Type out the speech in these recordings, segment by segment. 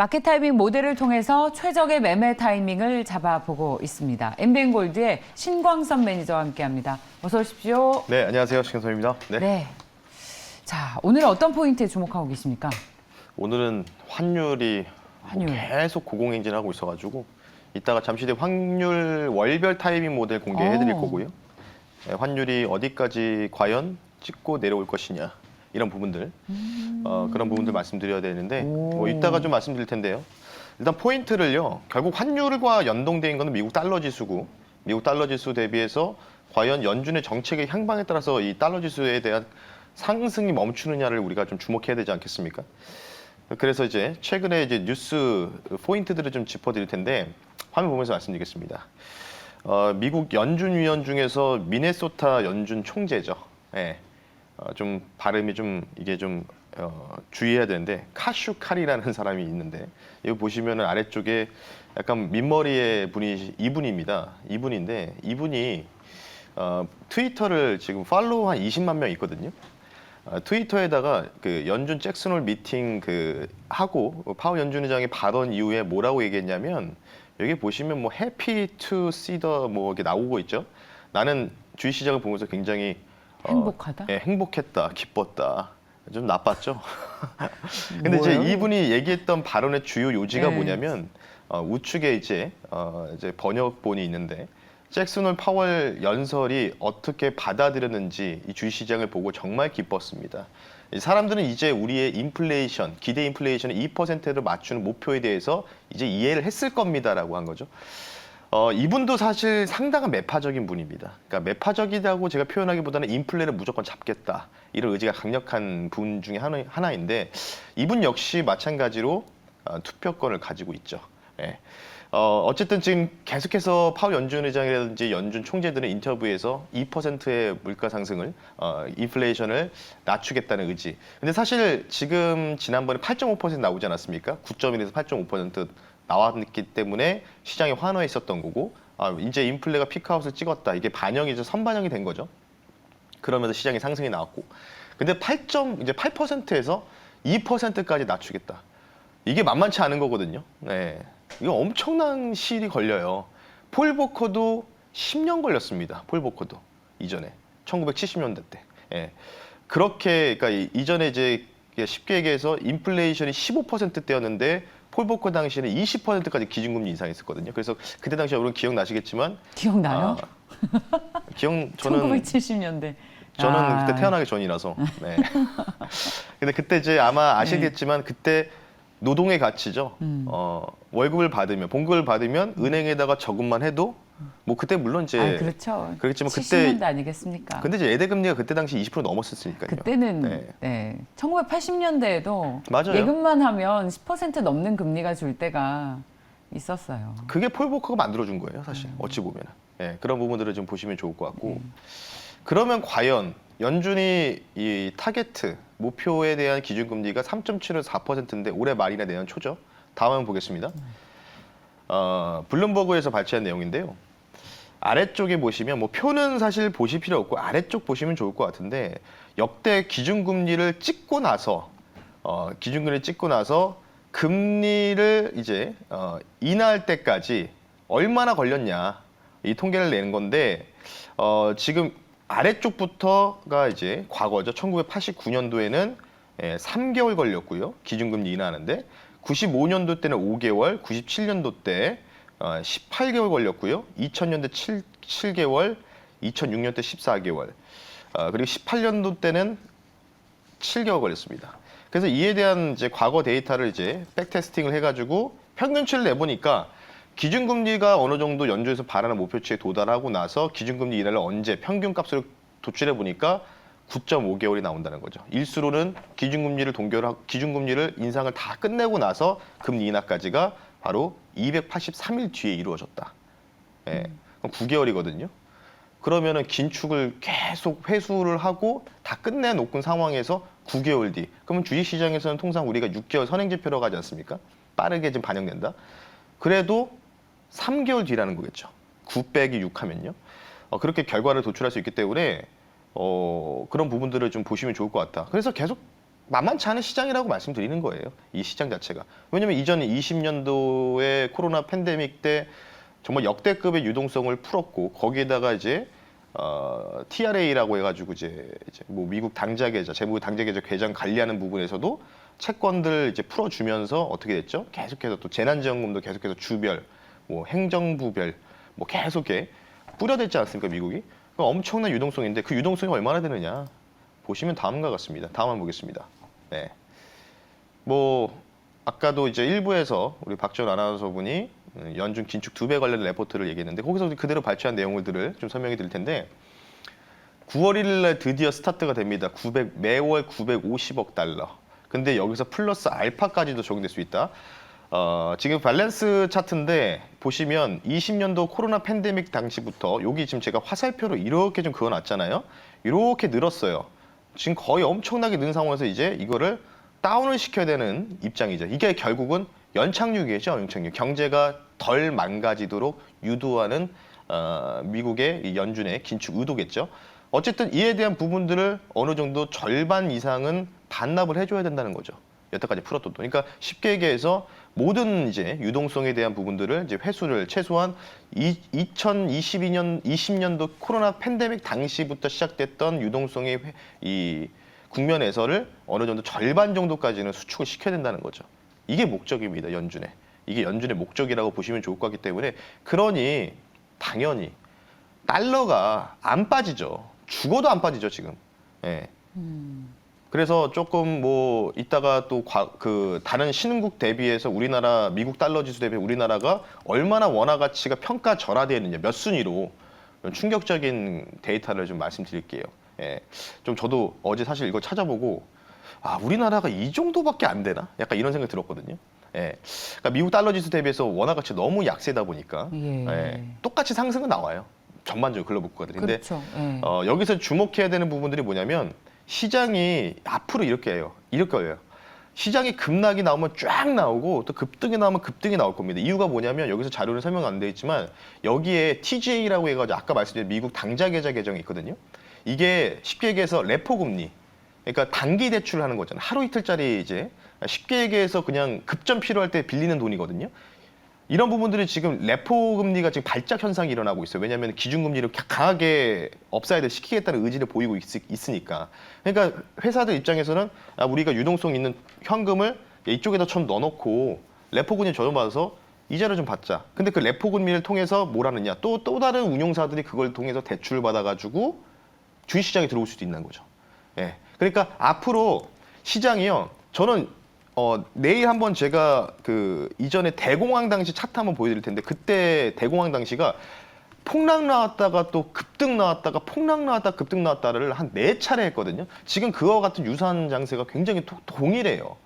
마켓 타이밍 모델을 통해서 최적의 매매 타이밍을 잡아보고 있습니다. 엠비엔골드의 신광선 매니저와 함께합니다. 어서 오십시오. 네, 안녕하세요. 신광선입니다. 네. 자, 오늘은 어떤 포인트에 주목하고 계십니까? 오늘은 환율이 계속 고공행진하고 있어가지고 이따가 잠시 뒤에 환율 월별 타이밍 모델 공개해드릴 거고요. 네, 환율이 어디까지 과연 찍고 내려올 것이냐 이런 부분들 그런 부분들 말씀드려야 되는데 뭐 이따가 좀 말씀드릴 텐데요. 일단 포인트를요. 결국 환율과 연동된 거는 미국 달러 지수고 미국 달러 지수 대비해서 과연 연준의 정책의 향방에 따라서 이 달러 지수에 대한 상승이 멈추느냐를 우리가 좀 주목해야 되지 않겠습니까? 그래서 이제 최근에 이제 뉴스 포인트들을 좀 짚어드릴 텐데 화면 보면서 말씀드리겠습니다. 미국 연준 위원 중에서 미네소타 연준 총재죠. 예. 좀 발음이 좀 이게 좀 주의해야 되는데 카슈칼이라는 사람이 있는데 이거 보시면은 아래쪽에 약간 민머리의 분이 이분입니다. 이분인데 이분이 트위터를 지금 팔로우 한 20만 명 있거든요. 트위터에다가 그 연준 잭슨홀 미팅 그 하고 파월 연준 의장이 발언 이후에 뭐라고 얘기했냐면 여기 보시면 뭐 해피 투 시더 뭐 이렇게 나오고 있죠. 나는 주식 시장을 보면서 굉장히 행복하다? 예, 행복했다, 기뻤다. 좀 나빴죠. 근데 이제 이분이 얘기했던 발언의 주요 요지가 뭐냐면 우측에 이제 번역본이 있는데 잭슨홀 파월 연설이 어떻게 받아들였는지 이 주식시장을 보고 정말 기뻤습니다. 사람들은 이제 우리의 인플레이션, 기대 인플레이션을 2%를 맞추는 목표에 대해서 이제 이해를 했을 겁니다라고 한 거죠. 이분도 사실 상당한 매파적인 분입니다. 그러니까 매파적이라고 제가 표현하기보다는 인플레를 무조건 잡겠다. 이런 의지가 강력한 분 중에 하나인데 이분 역시 마찬가지로 투표권을 가지고 있죠. 예. 어쨌든 지금 계속해서 파월 연준 의장이라든지 연준 총재들은 인터뷰에서 2%의 물가 상승을 인플레이션을 낮추겠다는 의지. 근데 사실 지금 지난번에 8.5% 나오지 않았습니까? 9.1에서 8.5% 나왔기 때문에 시장이 환호해 있었던 거고 이제 인플레가 피크아웃을 찍었다. 이게 반영이 이제 선반영이 된 거죠. 그러면서 시장이 상승이 나왔고. 근데 8%에서 2%까지 낮추겠다. 이게 만만치 않은 거거든요. 네. 이거 엄청난 시일이 걸려요. 폴 보커도 10년 걸렸습니다. 폴 보커도 이전에 1970년대 때. 예. 그렇게 그러니까 이전에 이제 쉽게 얘기해서 인플레이션이 15%대였는데 폴 보커 당시에는 20%까지 기준금리 인상했었거든요. 그래서 그때 당시에 여러분 기억나시겠지만 기억나요? 저는 1970년대. 저는 그때 태어나기 전이라서. 네. 근데 그때 이제 아마 아시겠지만 그때 노동의 가치죠. 월급을 받으면 봉급을 받으면 은행에다가 저금만 해도 뭐 그때 물론 이제 그렇죠. 그렇지만 70년대 아니겠습니까? 근데 이제 예대금리가 그때 당시 20% 넘었었으니까요. 그때는 1980년대에도 맞아요. 예금만 하면 10% 넘는 금리가 줄 때가 있었어요. 그게 폴 보커가 만들어준 거예요, 사실. 어찌 보면. 네, 그런 부분들을 좀 보시면 좋을 것 같고. 그러면 과연 연준이 이 타겟 목표에 대한 기준금리가 3.7에서 4%인데 올해 말이나 내년 초죠. 다음 한번 보겠습니다. 블룸버그에서 발췌한 내용인데요. 아래쪽에 보시면 뭐 표는 사실 보실 필요 없고 아래쪽 보시면 좋을 것 같은데 역대 기준금리를 찍고 나서 금리를 이제 인하할 때까지 얼마나 걸렸냐 이 통계를 내는 건데 지금 아래쪽부터가 이제 과거죠. 1989년도에는 3개월 걸렸고요. 기준금리 인하하는데 95년도 때는 5개월, 97년도 때 18개월 걸렸고요. 2000년대 7개월, 2006년 때 14개월, 그리고 18년도 때는 7개월 걸렸습니다. 그래서 이에 대한 이제 과거 데이터를 이제 백테스팅을 해가지고 평균치를 내보니까 기준금리가 어느 정도 연준에서 바라는 목표치에 도달하고 나서 기준금리 인하를 언제 평균값으로 도출해 보니까 9.5개월이 나온다는 거죠. 일수로는 기준금리를 인상을 다 끝내고 나서 금리 인하까지가 바로 283일 뒤에 이루어졌다. 예, 9개월이거든요. 그러면은 긴축을 계속 회수를 하고 다 끝내놓은 상황에서 9개월 뒤. 그러면 주식시장에서는 통상 우리가 6개월 선행지표라고 하지 않습니까? 빠르게 좀 반영된다. 그래도 3개월 뒤라는 거겠죠. 9 빼기 6 하면요. 그렇게 결과를 도출할 수 있기 때문에 그런 부분들을 좀 보시면 좋을 것 같다. 그래서 계속 만만치 않은 시장이라고 말씀드리는 거예요. 이 시장 자체가. 왜냐면 이전 20년도에 코로나 팬데믹 때 정말 역대급의 유동성을 풀었고 거기에다가 이제 TRA라고 해가지고 이제 뭐 미국 당자 계좌, 재무 당자 계좌 계정 관리하는 부분에서도 채권들 이제 풀어주면서 어떻게 됐죠? 계속해서 또 재난지원금도 계속해서 주별, 뭐 행정부별, 뭐 계속 이렇게 뿌려댔지 않습니까, 미국이? 엄청난 유동성인데 그 유동성이 얼마나 되느냐? 보시면 다음과 같습니다. 다음 한번 보겠습니다. 네. 뭐 아까도 이제 일부에서 우리 박지원 아나운서분이 연준 긴축 2배 관련 레포트를 얘기했는데 거기서 그대로 발췌한 내용들을 좀 설명해 드릴 텐데 9월 1일 날 드디어 스타트가 됩니다. 매월 950억 달러. 근데 여기서 플러스 알파까지도 적용될 수 있다. 지금 밸런스 차트인데 보시면 20년도 코로나 팬데믹 당시부터 여기 지금 제가 화살표로 이렇게 좀 그어놨잖아요. 이렇게 늘었어요. 지금 거의 엄청나게 는 상황에서 이제 이거를 다운을 시켜야 되는 입장이죠. 이게 결국은 연착륙이죠. 연착륙. 경제가 덜 망가지도록 유도하는 미국의 이 연준의 긴축 의도겠죠. 어쨌든 이에 대한 부분들을 어느 정도 절반 이상은 반납을 해줘야 된다는 거죠. 여태까지 풀었던 돈. 그러니까 쉽게 얘기해서 모든 이제 유동성에 대한 부분들을 이제 회수를 최소한 2020년도 코로나 팬데믹 당시부터 시작됐던 유동성의 이 국면에서를 어느 정도 절반 정도까지는 수축을 시켜야 된다는 거죠. 이게 목적입니다, 연준의. 이게 연준의 목적이라고 보시면 좋을 것 같기 때문에 그러니 당연히 달러가 안 빠지죠. 죽어도 안 빠지죠, 지금. 예. 그래서 조금 뭐 이따가 또 다른 신흥국 대비해서 우리나라 미국 달러 지수 대비 우리나라가 얼마나 원화 가치가 평가절하되어 있느냐 몇 순위로 충격적인 데이터를 좀 말씀드릴게요. 예. 좀 저도 어제 사실 이거 찾아보고 우리나라가 이 정도밖에 안 되나? 약간 이런 생각이 들었거든요. 예. 그러니까 미국 달러 지수 대비해서 원화 가치 너무 약세다 보니까 예. 똑같이 상승은 나와요. 전반적으로 글로벌 국가들이. 근데 그렇죠. 예. 여기서 주목해야 되는 부분들이 뭐냐면 시장이 앞으로 이렇게 해요. 이렇게 해요. 시장이 급락이 나오면 쫙 나오고 또 급등이 나오면 급등이 나올 겁니다. 이유가 뭐냐면 여기서 자료는 설명 안 돼 있지만 여기에 TGA라고 해가지고 아까 말씀드린 미국 당자 계좌 계정이 있거든요. 이게 쉽게 얘기해서 레포 금리. 그러니까 단기 대출을 하는 거잖아요. 하루 이틀짜리 이제 쉽게 얘기해서 그냥 급전 필요할 때 빌리는 돈이거든요. 이런 부분들이 지금 레포 금리가 지금 발작 현상이 일어나고 있어요. 왜냐하면 기준금리를 강하게 업사이드 시키겠다는 의지를 보이고 있으니까. 그러니까 회사들 입장에서는 우리가 유동성 있는 현금을 이쪽에다 좀 넣어놓고 레포 금리 저렴받아서 이자를 좀 받자. 근데 그 레포 금리를 통해서 뭘 하느냐? 또 다른 운용사들이 그걸 통해서 대출을 받아가지고 주식시장에 들어올 수도 있는 거죠. 예. 그러니까 앞으로 시장이요. 저는 내일 한번 제가 이전에 대공황 당시 차트 한번 보여드릴 텐데 그때 대공황 당시가 폭락 나왔다가 또 급등 나왔다가 폭락 나왔다 급등 나왔다를 한 4차례 했거든요. 지금 그와 같은 유사한 장세가 굉장히 동일해요.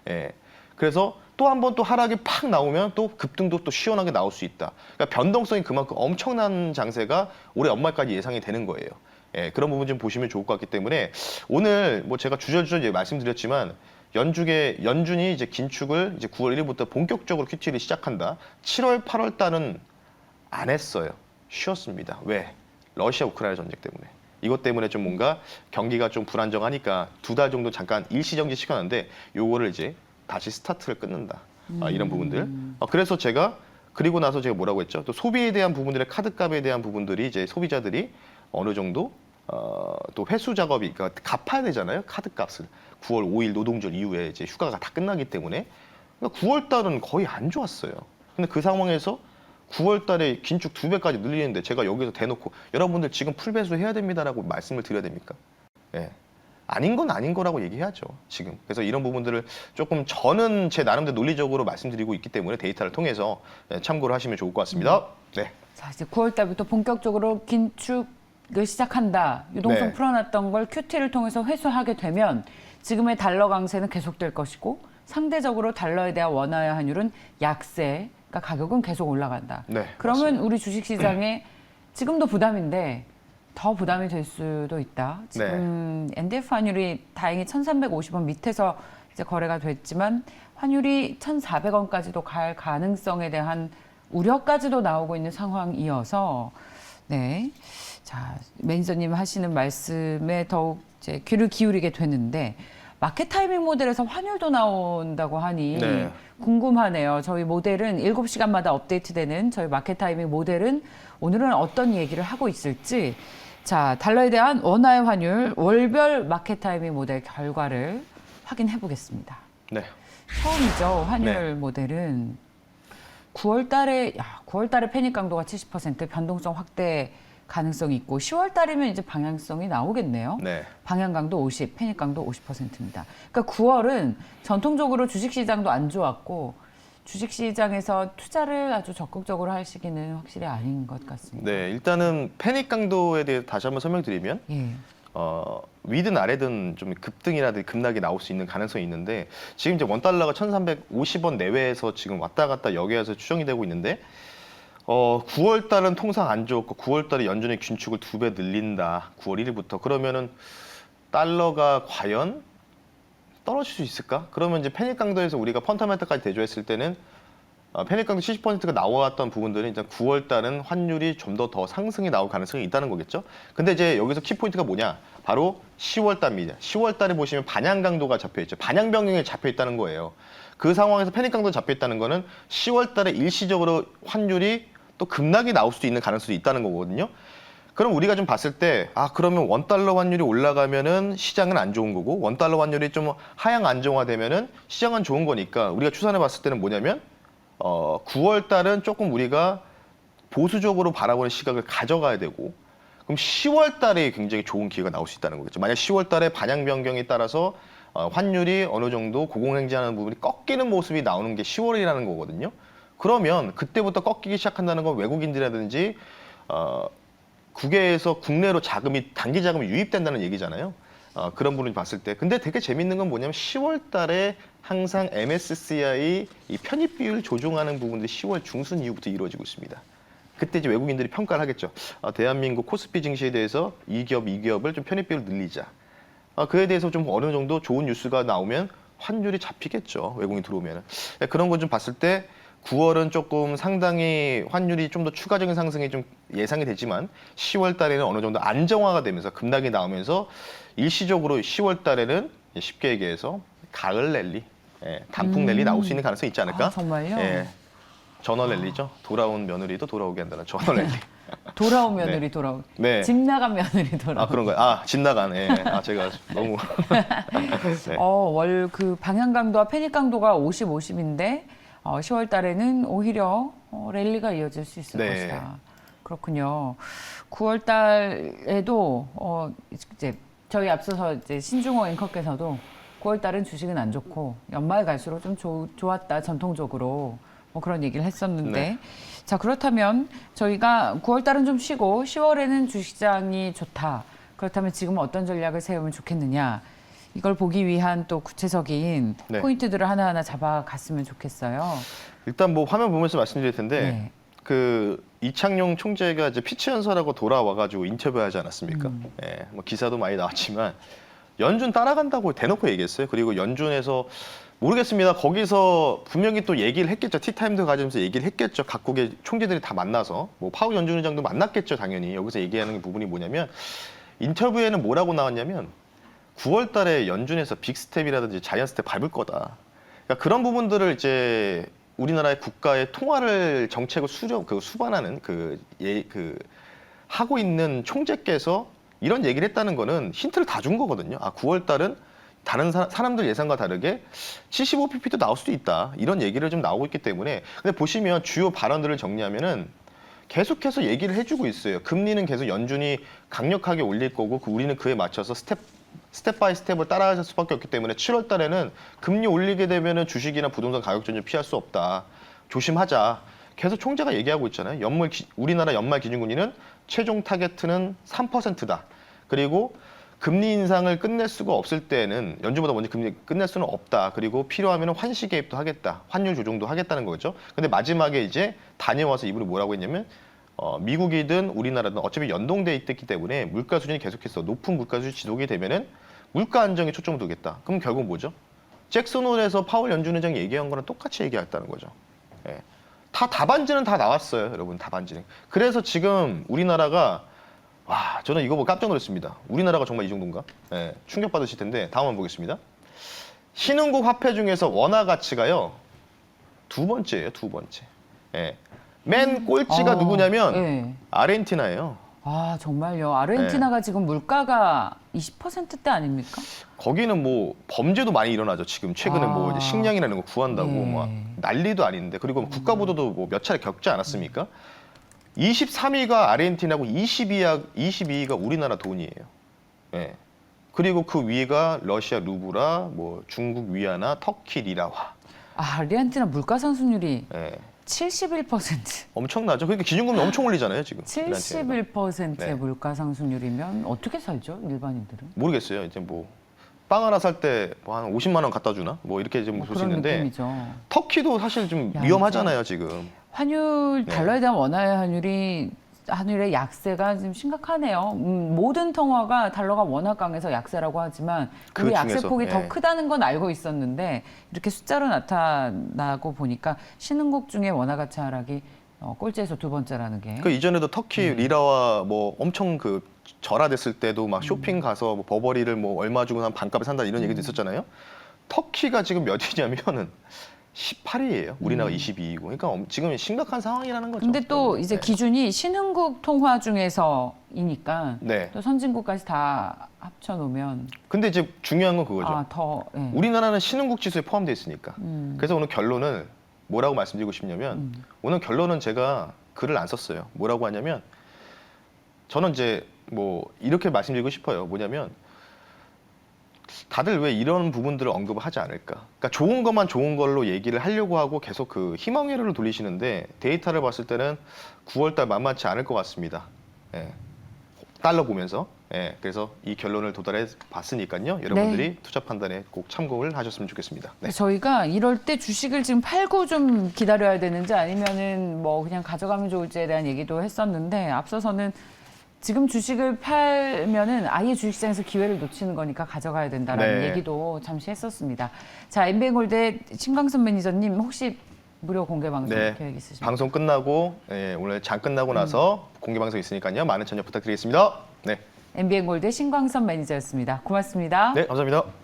예. 그래서 또 한 번 또 하락이 팍 나오면 또 급등도 또 시원하게 나올 수 있다. 그러니까 변동성이 그만큼 엄청난 장세가 올해 연말까지 예상이 되는 거예요. 예, 그런 부분 좀 보시면 좋을 것 같기 때문에 오늘 뭐 제가 주저주저 말씀드렸지만 연준이 이제 긴축을 이제 9월 1일부터 본격적으로 QT를 시작한다. 7월, 8월 달은 안 했어요. 쉬었습니다. 왜? 러시아 우크라이나 전쟁 때문에. 이것 때문에 좀 뭔가 경기가 좀 불안정하니까 2달 정도 잠깐 일시정지 시켰는데 요거를 이제 다시 스타트를 끊는다. 이런 부분들. 그래서 제가 그리고 나서 제가 뭐라고 했죠? 또 소비에 대한 부분들의 카드값에 대한 부분들이 이제 소비자들이 어느 정도 또 회수 작업이 그러니까 갚아야 되잖아요. 카드값을. 9월 5일 노동절 이후에 이제 휴가가 다 끝나기 때문에 그러니까 9월 달은 거의 안 좋았어요. 근데 그 상황에서 9월 달에 긴축 2배까지 늘리는데 제가 여기서 대놓고 여러분들 지금 풀배수 해야 됩니다라고 말씀을 드려야 됩니까? 예. 아닌 건 아닌 거라고 얘기해야죠, 지금. 그래서 이런 부분들을 조금 저는 제 나름대로 논리적으로 말씀드리고 있기 때문에 데이터를 통해서 참고를 하시면 좋을 것 같습니다. 네. 자, 이제 9월 달부터 본격적으로 긴축을 시작한다. 유동성 네. 풀어놨던 걸 QT를 통해서 회수하게 되면 지금의 달러 강세는 계속될 것이고 상대적으로 달러에 대한 원화의 환율은 약세, 그러니까 가격은 계속 올라간다. 네, 그러면 맞습니다. 우리 주식시장에 지금도 부담인데 더 부담이 될 수도 있다. 지금 NDF 환율이 다행히 1,350원 밑에서 이제 거래가 됐지만 환율이 1,400원까지도 갈 가능성에 대한 우려까지도 나오고 있는 상황이어서 네. 자, 매니저님 하시는 말씀에 더욱 이제 귀를 기울이게 되는데 마켓 타이밍 모델에서 환율도 나온다고 하니 네. 궁금하네요. 저희 모델은 7시간마다 업데이트되는 저희 마켓 타이밍 모델은 오늘은 어떤 얘기를 하고 있을지 자, 달러에 대한 원화의 환율 월별 마켓 타이밍 모델 결과를 확인해 보겠습니다. 네. 처음이죠. 환율 네. 모델은 9월 달에 9월 달에 패닉 강도가 70% 변동성 확대 가능성이 있고 10월 달이면 이제 방향성이 나오겠네요. 네. 방향 강도 50, 패닉 강도 50%입니다. 그러니까 9월은 전통적으로 주식 시장도 안 좋았고 주식 시장에서 투자를 아주 적극적으로 할 시기는 확실히 아닌 것 같습니다. 네, 일단은 패닉 강도에 대해 다시 한번 설명드리면 예. 위든 아래든 좀 급등이라든지 급락이 나올 수 있는 가능성이 있는데 지금 이제 원 달러가 1,350원 내외에서 지금 왔다 갔다 여기에서 추정이 되고 있는데 9월 달은 통상 안 좋고 9월 달에 연준의 긴축을 2배 늘린다. 9월 1일부터 그러면은 달러가 과연 떨어질 수 있을까? 그러면 이제 패닉 강도에서 우리가 펀더멘탈까지 대조했을 때는 패닉 강도 70%가 나왔던 부분들은 일단 9월 달은 환율이 좀 더 상승이 나올 가능성이 있다는 거겠죠. 근데 이제 여기서 키포인트가 뭐냐? 바로 10월 달입니다. 10월 달에 보시면 반향 강도가 잡혀 있죠. 반향 변경에 잡혀 있다는 거예요. 그 상황에서 패닉 강도가 잡혀 있다는 거는 10월 달에 일시적으로 환율이 또 급락이 나올 수도 있는 가능성이 있다는 거거든요. 그럼 우리가 좀 봤을 때, 그러면 원달러 환율이 올라가면은 시장은 안 좋은 거고, 원달러 환율이 좀 하향 안정화되면은 시장은 좋은 거니까 우리가 추산해 봤을 때는 뭐냐면, 9월 달은 조금 우리가 보수적으로 바라보는 시각을 가져가야 되고, 그럼 10월 달에 굉장히 좋은 기회가 나올 수 있다는 거겠죠. 만약 10월 달에 반향 변경에 따라서 환율이 어느 정도 고공행진하는 부분이 꺾이는 모습이 나오는 게 10월이라는 거거든요. 그러면 그때부터 꺾이기 시작한다는 건 외국인들이라든지 국외에서 국내로 단기 자금이 유입된다는 얘기잖아요. 그런 부분을 봤을 때. 근데 되게 재밌는 건 뭐냐면 10월 달에 항상 MSCI 이 편입 비율 조정하는 부분들이 10월 중순 이후부터 이루어지고 있습니다. 그때 이제 외국인들이 평가를 하겠죠. 대한민국 코스피 증시에 대해서 이 기업을 좀 편입 비율 늘리자. 그에 대해서 좀 어느 정도 좋은 뉴스가 나오면 환율이 잡히겠죠. 외국인이 들어오면. 그런 건 좀 봤을 때 9월은 조금 상당히 환율이 좀 더 추가적인 상승이 좀 예상이 되지만 10월 달에는 어느 정도 안정화가 되면서 급락이 나오면서 일시적으로 10월 달에는 쉽게 얘기해서 가을 랠리, 단풍 랠리 나올 수 있는 가능성이 있지 않을까? 정말요? 전원 랠리죠. 돌아온 며느리도 돌아오게 한다는 전원 랠리. 돌아온 며느리 돌아오. 네. 집 나간 며느리 돌아오. 그런가요? 집 나간. 제가 너무. 네. 그 방향 강도와 패닉 강도가 50, 50인데 10월 달에는 오히려 랠리가 이어질 수 있을 것이다. 그렇군요. 9월 달에도 이제 저희 앞서서 이제 신중호 앵커께서도 9월 달은 주식은 안 좋고 연말 갈수록 좀 좋았다 전통적으로 그런 얘기를 했었는데 네. 자 그렇다면 저희가 9월 달은 좀 쉬고 10월에는 주식시장이 좋다. 그렇다면 지금 어떤 전략을 세우면 좋겠느냐. 이걸 보기 위한 또 구체적인 네. 포인트들을 하나하나 잡아갔으면 좋겠어요. 일단 뭐 화면 보면서 말씀드릴 텐데 네. 그 이창용 총재가 이제 피치연설하고 돌아와가지고 인터뷰하지 않았습니까? 뭐 기사도 많이 나왔지만 연준 따라간다고 대놓고 얘기했어요. 그리고 연준에서 모르겠습니다. 거기서 분명히 또 얘기를 했겠죠. 티타임도 가지면서 얘기를 했겠죠. 각국의 총재들이 다 만나서 뭐 파우 연준 의장도 만났겠죠. 당연히 여기서 얘기하는 부분이 뭐냐면 인터뷰에는 뭐라고 나왔냐면 9월 달에 연준에서 빅스텝이라든지 자이언트 스텝 밟을 거다. 그러니까 그런 부분들을 이제 우리나라의 국가의 통화를 정책을 수반하는 하고 있는 총재께서 이런 얘기를 했다는 거는 힌트를 다 준 거거든요. 9월 달은 다른 사람들 예상과 다르게 75pp도 나올 수도 있다. 이런 얘기를 좀 나오고 있기 때문에 근데 보시면 주요 발언들을 정리하면은 계속해서 얘기를 해주고 있어요. 금리는 계속 연준이 강력하게 올릴 거고 우리는 그에 맞춰서 스텝 바이 스텝을 따라갈 수밖에 없기 때문에 7월 달에는 금리 올리게 되면은 주식이나 부동산 가격 전쟁 피할 수 없다. 조심하자. 계속 총재가 얘기하고 있잖아요. 우리나라 연말 기준금리는 최종 타겟은 3%다. 그리고 금리 인상을 끝낼 수가 없을 때는 연준보다 먼저 금리 끝낼 수는 없다. 그리고 필요하면 환시 개입도 하겠다. 환율 조정도 하겠다는 거죠. 근데 마지막에 이제 다녀와서 이분이 뭐라고 했냐면 미국이든 우리나라든 어차피 연동돼 있기 때문에 물가 수준이 계속해서 높은 물가 수준이 지속이 되면은 물가 안정에 초점을 두겠다. 그럼 결국 뭐죠? 잭슨홀에서 파월 연준 의장이 얘기한 거랑 똑같이 얘기했다는 거죠. 답안지는 다 나왔어요, 여러분. 답안지는. 그래서 지금 우리나라가 저는 이거 보고 깜짝 놀랐습니다. 우리나라가 정말 이 정도인가? 충격 받으실 텐데 다음 한번 보겠습니다. 신흥국 화폐 중에서 원화 가치가요. 두 번째예요, 두 번째. 예. 맨 꼴찌가 누구냐면 예. 아르헨티나예요. 아, 정말요. 아르헨티나가 지금 물가가 20%대 아닙니까? 거기는 뭐 범죄도 많이 일어나죠. 지금 최근에 뭐 이제 식량이라는 거 구한다고 예. 막 난리도 아닌데 그리고 국가부도도 뭐 몇 차례 겪지 않았습니까? 23위가 아르헨티나고 22위가 우리나라 돈이에요. 예. 그리고 그 위가 러시아 루브라, 뭐 중국 위안화, 터키 리라화. 아, 아르헨티나 물가 상승률이 예. 71%. 엄청나죠. 그러니까 기준금리 엄청 올리잖아요, 지금. 71%의 네. 물가 상승률이면 어떻게 살죠, 일반인들은? 모르겠어요. 이제 뭐 빵 하나 살 때 뭐 한 50만 원 갖다 주나? 뭐 이렇게 좀 뭐 볼 수 그런 있는데 느낌이죠. 터키도 사실 좀 야, 위험하잖아요, 지금. 환율, 네. 달러에 대한 원화의 환율의 약세가 지금 심각하네요. 모든 통화가 달러가 워낙 강해서 약세라고 하지만 그 우리 중에서, 약세폭이 더 예. 크다는 건 알고 있었는데 이렇게 숫자로 나타나고 보니까 신흥국 중에 원화 가치 하락이 꼴찌에서 두 번째라는 게. 그 이전에도 터키 리라와 뭐 엄청 그 절하됐을 때도 막 쇼핑 가서 뭐 버버리를 뭐 얼마 주고 한 반값에 산다 이런 얘기도 있었잖아요. 터키가 지금 몇 위냐면은 18위예요. 우리나라 22위고. 그러니까 지금 심각한 상황이라는 거죠. 근데 또 이제 네. 기준이 신흥국 통화 중에서이니까 네. 또 선진국까지 다 합쳐 놓으면 근데 이제 중요한 건 그거죠. 예. 우리나라는 신흥국 지수에 포함되어 있으니까. 그래서 오늘 결론을 뭐라고 말씀드리고 싶냐면 오늘 결론은 제가 글을 안 썼어요. 뭐라고 하냐면 저는 이제 뭐 이렇게 말씀드리고 싶어요. 뭐냐면 다들 왜 이런 부분들을 언급을 하지 않을까? 그러니까 좋은 것만 좋은 걸로 얘기를 하려고 하고 계속 그 희망회로를 돌리시는데 데이터를 봤을 때는 9월달 만만치 않을 것 같습니다. 예. 달러 보면서. 예. 그래서 이 결론을 도달해 봤으니까요. 여러분들이 투자 판단에 꼭 참고를 하셨으면 좋겠습니다. 네. 저희가 이럴 때 주식을 지금 팔고 좀 기다려야 되는지 아니면은 뭐 그냥 가져가면 좋을지에 대한 얘기도 했었는데 앞서서는 지금 주식을 팔면은 아예 주식시장에서 기회를 놓치는 거니까 가져가야 된다라는 네. 얘기도 잠시 했었습니다. 자, MBN골드 신광선 매니저님 혹시 무료 공개 방송 네. 계획 있으십니까? 방송 끝나고 예, 오늘 장 끝나고 나서 공개 방송 있으니까요. 많은 참여 부탁드리겠습니다. 네. MBN골드 신광선 매니저였습니다. 고맙습니다. 네, 감사합니다.